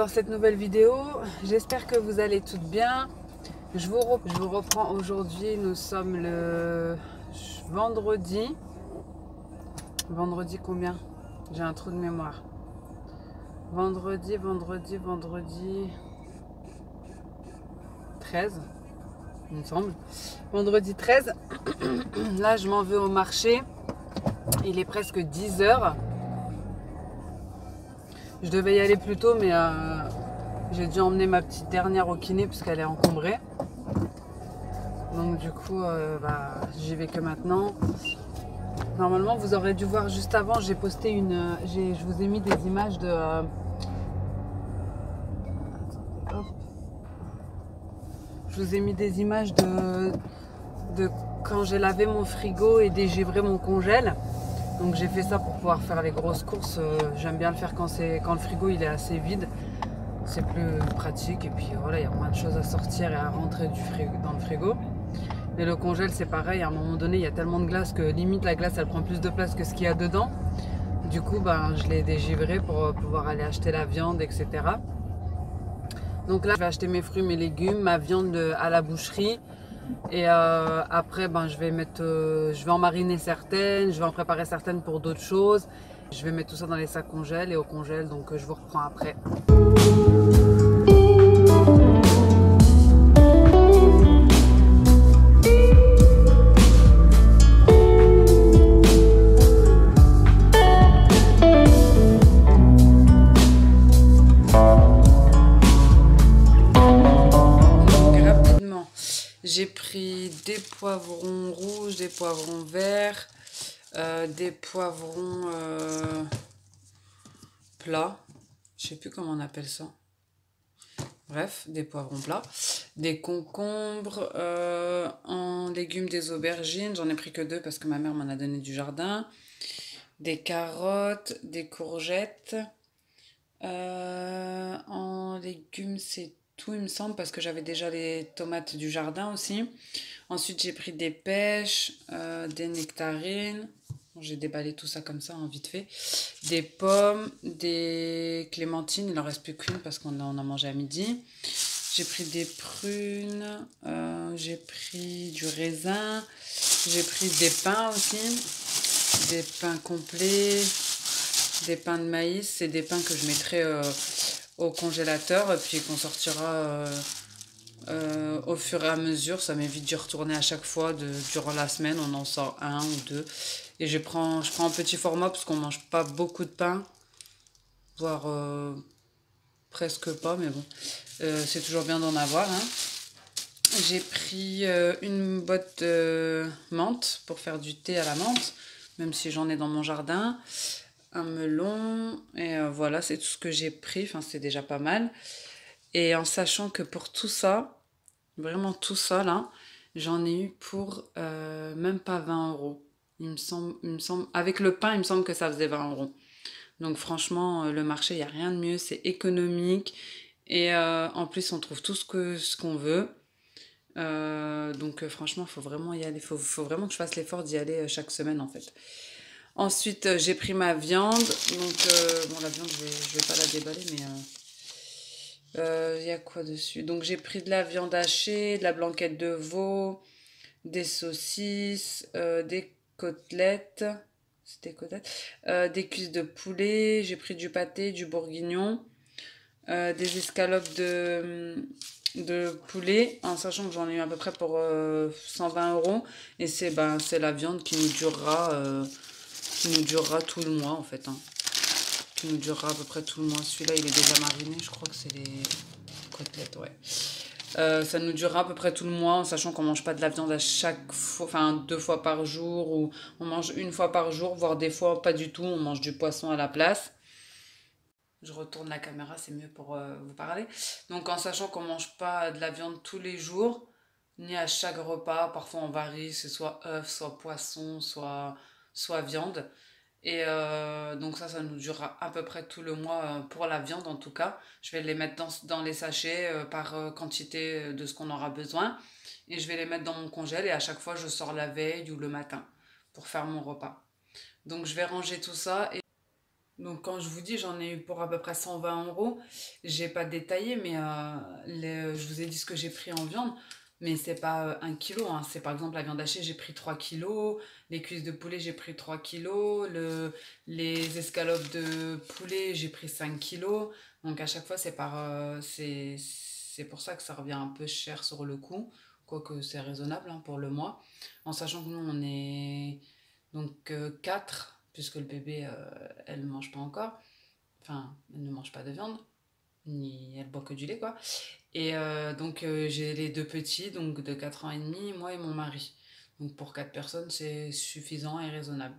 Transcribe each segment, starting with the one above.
cette nouvelle vidéo. J'espère que vous allez toutes bien. Je vous reprends aujourd'hui. Nous sommes le vendredi. Vendredi combien? J'ai un trou de mémoire. Vendredi 13, il me semble. Vendredi 13. Là, je m'en vais au marché. Il est presque 10 heures. Je devais y aller plus tôt, mais j'ai dû emmener ma petite dernière au kiné puisqu'elle est encombrée. Donc du coup, j'y vais que maintenant. Normalement, vous aurez dû voir juste avant, j'ai posté je vous ai mis des images de... Je vous ai mis des images de quand j'ai lavé mon frigo et dégivré mon congèle. Donc j'ai fait ça pour pouvoir faire les grosses courses. J'aime bien le faire quand le frigo il est assez vide. C'est plus pratique et puis voilà, il y a moins de choses à sortir et à rentrer dans le frigo. Et le congèle c'est pareil, à un moment donné il y a tellement de glace que limite la glace elle prend plus de place que ce qu'il y a dedans. Du coup je l'ai dégivré pour pouvoir aller acheter la viande, etc. Donc là je vais acheter mes fruits, mes légumes, ma viande à la boucherie. Et après je vais en mariner certaines, je vais en préparer certaines pour d'autres choses. Je vais mettre tout ça dans les sacs congèle et au congèle, donc je vous reprends après. J'ai pris des poivrons rouges, des poivrons verts, des poivrons plats, je sais plus comment on appelle ça. Bref, des poivrons plats, des concombres, en légumes des aubergines, j'en ai pris que 2 parce que ma mère m'en a donné du jardin, des carottes, des courgettes, en légumes c'est tout il me semble parce que j'avais déjà les tomates du jardin aussi. Ensuite j'ai pris des pêches, des nectarines, j'ai déballé tout ça comme ça vite fait, des pommes, des clémentines, il en reste plus qu'une parce qu'on en a mangé à midi. J'ai pris des prunes, j'ai pris du raisin, j'ai pris des pains aussi, des pains complets, des pains de maïs, c'est des pains que je mettrai au congélateur et puis qu'on sortira au fur et à mesure. Ça m'évite d'y retourner à chaque fois durant la semaine, on en sort 1 ou 2 et je prends en petit format parce qu'on mange pas beaucoup de pain, voire presque pas, mais bon, c'est toujours bien d'en avoir, hein. J'ai pris une botte de menthe pour faire du thé à la menthe, même si j'en ai dans mon jardin, un melon, et voilà, c'est tout ce que j'ai pris, enfin c'est déjà pas mal. Et en sachant que pour tout ça, vraiment tout ça là, j'en ai eu pour même pas 20 euros. Il me semble, avec le pain, il me semble que ça faisait 20 euros. Donc franchement, le marché, il n'y a rien de mieux, c'est économique. Et en plus, on trouve tout ce qu'on veut. Donc franchement, il faut vraiment y aller. Faut vraiment que je fasse l'effort d'y aller chaque semaine en fait. Ensuite, j'ai pris ma viande. Donc, bon, la viande, je vais pas la déballer, mais il y a quoi dessus? Donc, j'ai pris de la viande hachée, de la blanquette de veau, des saucisses, des côtelettes. C'était côtelettes. Des cuisses de poulet. J'ai pris du pâté, du bourguignon, des escalopes de poulet, en sachant que j'en ai eu à peu près pour 120 euros. Et c'est la viande qui nous durera tout le mois en fait, hein. Qui nous durera à peu près tout le mois. Celui-là il est déjà mariné, je crois que c'est les côtelettes, ouais. Ça nous durera à peu près tout le mois, en sachant qu'on mange pas de la viande à chaque fois, enfin 2 fois par jour, ou on mange 1 fois par jour, voire des fois pas du tout, on mange du poisson à la place. Je retourne la caméra, c'est mieux pour vous parler. Donc en sachant qu'on mange pas de la viande tous les jours, ni à chaque repas, parfois on varie, c'est soit œuf, soit poisson, soit viande. Et donc ça nous durera à peu près tout le mois pour la viande en tout cas. Je vais les mettre dans les sachets par quantité de ce qu'on aura besoin. Et je vais les mettre dans mon congèle et à chaque fois je sors la veille ou le matin pour faire mon repas. Donc je vais ranger tout ça. Donc quand je vous dis j'en ai eu pour à peu près 120 €, j'ai pas détaillé, mais je vous ai dit ce que j'ai pris en viande, mais c'est pas 1 kilo, hein. C'est par exemple la viande hachée, j'ai pris 3 kilos, les cuisses de poulet, j'ai pris 3 kilos, les escalopes de poulet, j'ai pris 5 kilos. Donc à chaque fois, c'est pour ça que ça revient un peu cher sur le coup, quoique c'est raisonnable hein, pour le mois, en sachant que nous on est donc 4 puisque le bébé, elle ne mange pas encore. Enfin, elle ne mange pas de viande, ni elle boit que du lait, quoi. Et donc, j'ai les deux petits, donc de 4 ans et demi, moi et mon mari. Donc, pour 4 personnes, c'est suffisant et raisonnable.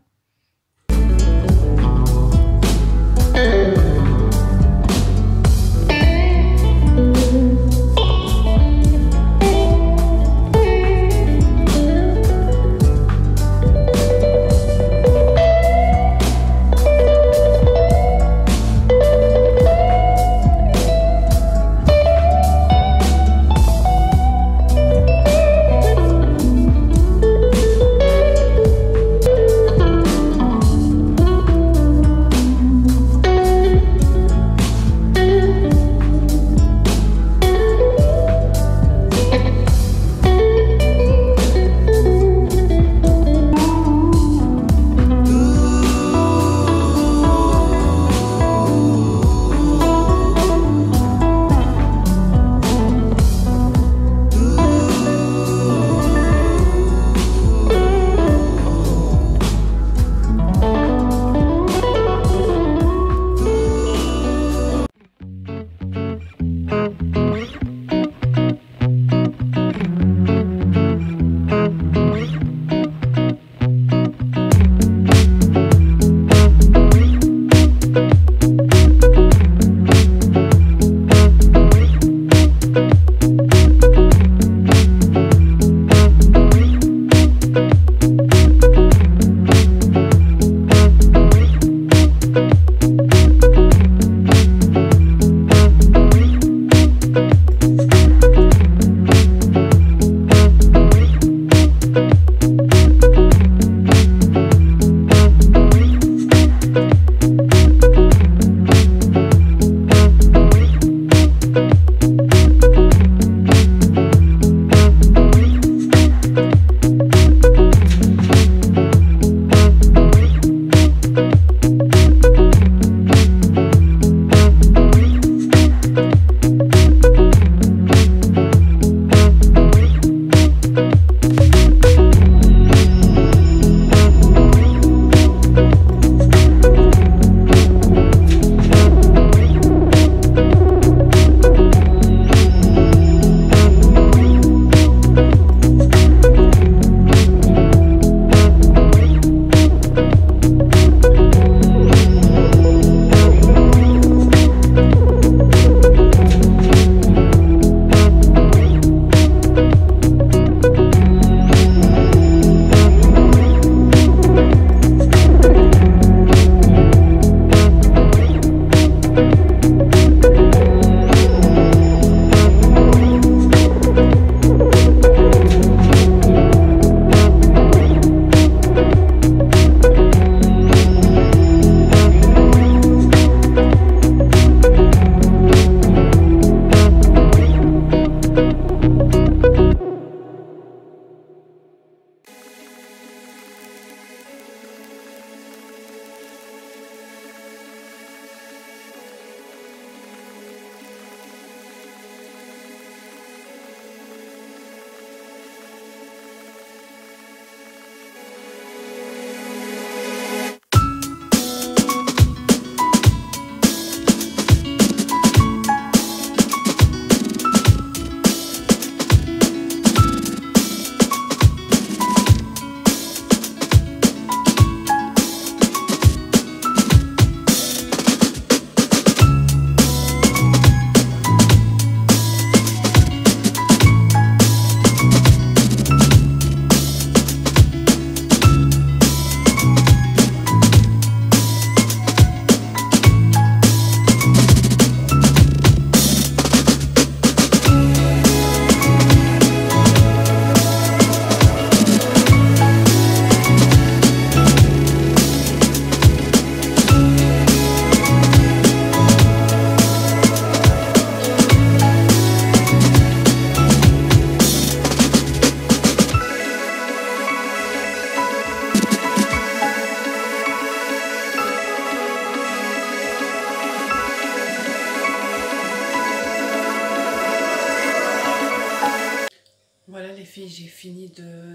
les filles, j'ai fini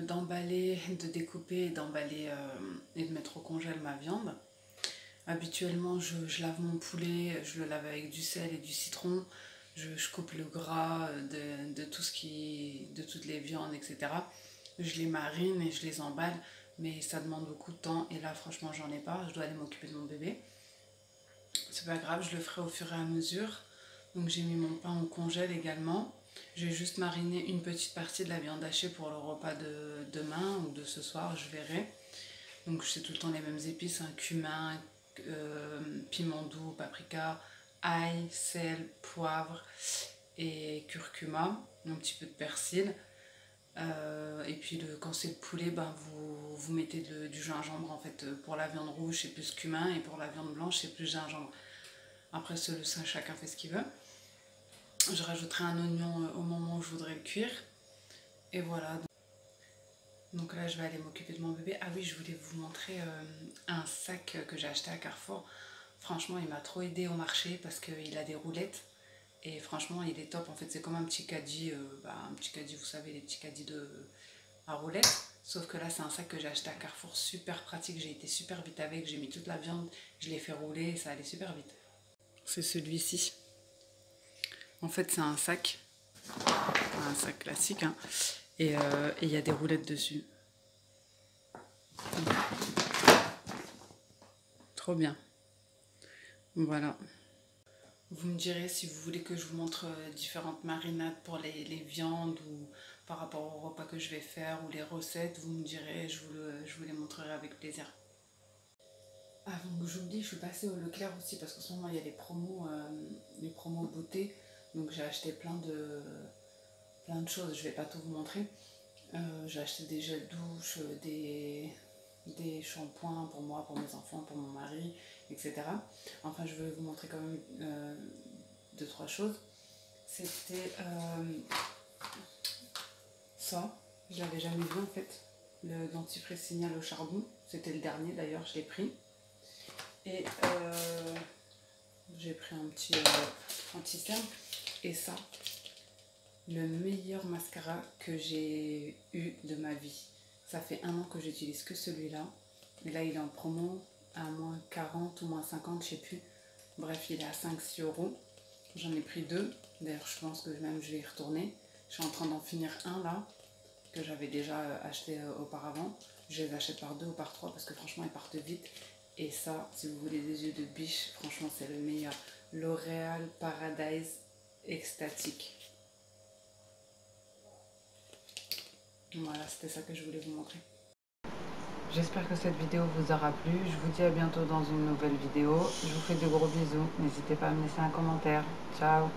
d'emballer, de découper, d'emballer et de mettre au congèle ma viande. Habituellement, je lave mon poulet, je le lave avec du sel et du citron. Je coupe le gras de tout ce de toutes les viandes, etc. Je les marine et je les emballe, mais ça demande beaucoup de temps. Et là, franchement, j'en ai pas. Je dois aller m'occuper de mon bébé. C'est pas grave, je le ferai au fur et à mesure. Donc j'ai mis mon pain au congèle également. J'ai juste mariné une petite partie de la viande hachée pour le repas de demain ou de ce soir, je verrai. Donc c'est tout le temps les mêmes épices, hein, cumin, piment doux, paprika, ail, sel, poivre et curcuma, un petit peu de persil. Et puis quand c'est le poulet, ben vous mettez du gingembre en fait. Pour la viande rouge c'est plus cumin et pour la viande blanche c'est plus gingembre. Après ça, chacun fait ce qu'il veut. Je rajouterai un oignon au moment où je voudrais le cuire. Et voilà. Donc là, je vais aller m'occuper de mon bébé. Ah oui, je voulais vous montrer un sac que j'ai acheté à Carrefour. Franchement, il m'a trop aidé au marché parce qu'il a des roulettes. Et franchement, il est top. En fait, c'est comme un petit caddie. Un petit caddie, vous savez, les petits caddies à roulettes. Sauf que là, c'est un sac que j'ai acheté à Carrefour. Super pratique. J'ai été super vite avec. J'ai mis toute la viande. Je l'ai fait rouler et ça allait super vite. C'est celui-ci. En fait, c'est un sac classique, hein. Et il y a des roulettes dessus. Trop bien. Voilà. Vous me direz si vous voulez que je vous montre différentes marinades pour les viandes ou par rapport au repas que je vais faire ou les recettes. Vous me direz, je vous les montrerai avec plaisir. Avant que j'oublie, je suis passée au Leclerc aussi parce qu'en ce moment il y a les promos beauté. Donc j'ai acheté plein de choses, je vais pas tout vous montrer. J'ai acheté des gels douche, des shampoings pour moi, pour mes enfants, pour mon mari, etc. Enfin, je vais vous montrer quand même 2-3 choses. C'était ça, je l'avais jamais vu en fait, le dentifrice Signal au charbon. C'était le dernier d'ailleurs, je l'ai pris. Et j'ai pris un petit anti-cerne. Et ça, le meilleur mascara que j'ai eu de ma vie. Ça fait 1 an que j'utilise que celui-là. Et là, il est en promo à moins 40 ou moins 50, je sais plus. Bref, il est à 5-6 euros. J'en ai pris 2. D'ailleurs, je pense que même je vais y retourner. Je suis en train d'en finir un là, que j'avais déjà acheté auparavant. Je les achète par 2 ou par 3 parce que franchement, ils partent vite. Et ça, si vous voulez des yeux de biche, franchement, c'est le meilleur. L'Oréal Paradise Extatique. Voilà, c'était ça que je voulais vous montrer. J'espère que cette vidéo vous aura plu. Je vous dis à bientôt dans une nouvelle vidéo. Je vous fais de gros bisous. N'hésitez pas à me laisser un commentaire. Ciao!